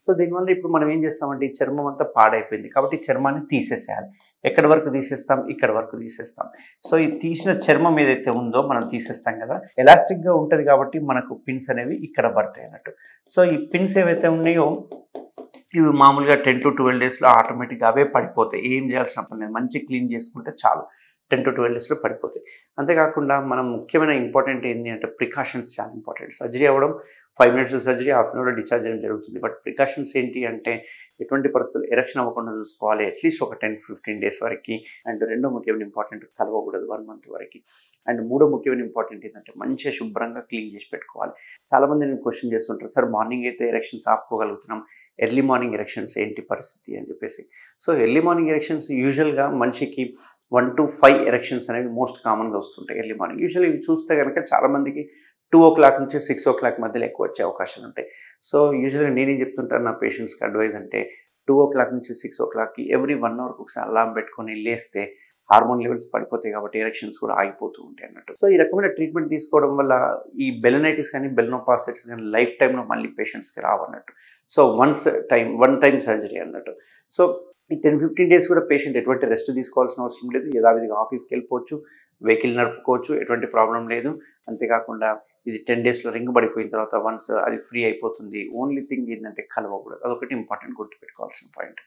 So దీనివల్ల ఇప్పుడు మనం ఏం చేస్తామంటే ఈ చర్మం అంతా పాడైపోయింది కాబట్టి ఈ చర్మాన్ని తీసేసేయాలి. ఎక్కడి వరకు తీసేస్తాం? ఇక్కడ వరకు తీసేస్తాం. సో ఈ తీసిన చర్మం ఏదైతే ఉందో మనం తీసేస్తాం కదా, ఎలాస్టిక్గా ఉంటుంది కాబట్టి మనకు పిన్స్ అనేవి ఇక్కడ పడతాయి అన్నట్టు. సో ఈ పిన్స్ ఏవైతే ఉన్నాయో ఇవి మామూలుగా 10 to 12 డేస్లో ఆటోమేటిక్గా అవే పడిపోతాయి. ఏం చేయాల్సిన పని లేదు, మంచి క్లీన్ చేసుకుంటే చాలు 10 to 12 డేస్లో పడిపోతాయి. అంతేకాకుండా మనం ముఖ్యమైన ఇంపార్టెంట్ ఏంటి అంటే ప్రికాషన్స్ చాలా ఇంపార్టెంట్. సర్జరీ అవ్వడం 5 మినిట్స్ సర్జరీ, హాఫ్ అన్ అవర్లో డిశ్చార్జ్ అవ్వడం జరుగుతుంది. బట్ ప్రికాషన్స్ ఏంటి అంటే ఎటువంటి పరిస్థితులు ఎరెక్షన్ అవ్వకుండా చూసుకోవాలి అట్లీస్ట్ ఒక 10-15 డేస్ వరకు. అండ్ రెండో ముఖ్యమైన ఇంపార్టెంట్ కలవకూడదు 1 మంత్ వరకు. అండ్ మూడో ముఖ్యమైన ఇంపార్టెంట్ ఏంటంటే మంచిగా శుభ్రంగా క్లీన్ చేసి పెట్టుకోవాలి. చాలామంది నేను క్వశ్చన్ చేస్తుంటారు, సార్ మార్నింగ్ అయితే ఎరెక్షన్స్ ఆపుకోగలుగుతున్నాం, ఎర్లీ మార్నింగ్ ఎరెక్షన్స్ ఏంటి పరిస్థితి అని చెప్పేసి. సో ఎర్లీ మార్నింగ్ ఎరెక్షన్స్ యూజువల్గా మనిషికి 1 to 5 ఎరెక్షన్స్ అనేవి మోస్ట్ కామన్గా వస్తుంటాయి ఎర్లీ మార్నింగ్. యూజువల్లీ ఇవి చూస్తే కనుక చాలామందికి 2 o'clock నుంచి 6 o'clock మధ్యలో ఎక్కువ వచ్చే అవకాశాలు ఉంటాయి. సో యూజువల్గా నేనేం చెప్తుంటాను నా పేషెంట్స్కి అడ్వైజ్ అంటే 2 o'clock నుంచి 6 o'clockకి ఎవ్రీ 1 hourకి ఒకసారి అలారం పెట్టుకొని లేస్తే హార్మోన్ లెవెల్స్ పడిపోతాయి కాబట్టి ఎరెక్షన్స్ కూడా ఆగిపోతూ ఉంటాయి అన్నట్టు. సో ఈ రకమైన ట్రీట్మెంట్ తీసుకోవడం వల్ల ఈ బెలనైటిస్ కానీ బెలనోపాస్టైటిస్ కానీ లైఫ్ టైంలో మళ్ళీ పేషెంట్స్కి రావన్నట్టు. సో వన్ టైం సర్జరీ అన్నట్టు. సో ఈ 10-15 డేస్ కూడా పేషెంట్ ఎటువంటి రెస్ట్ తీసుకోవాల్సిన అవసరం లేదు. యథావిధిగా ఆఫీస్కి వెళ్ళిపోవచ్చు, వెహికల్ నడుపుకోవచ్చు, ఎటువంటి ప్రాబ్లం లేదు. అంతేకాకుండా ఇది 10 డేస్లో రింగ్ పడిపోయిన తర్వాత వన్స్ అది ఫ్రీ అయిపోతుంది. ఓన్లీ థింగ్ ఏంటంటే కలవకూడదు. అదొకటి ఇంపార్టెంట్ గుర్తుపెట్టుకోవాల్సిన పాయింట్.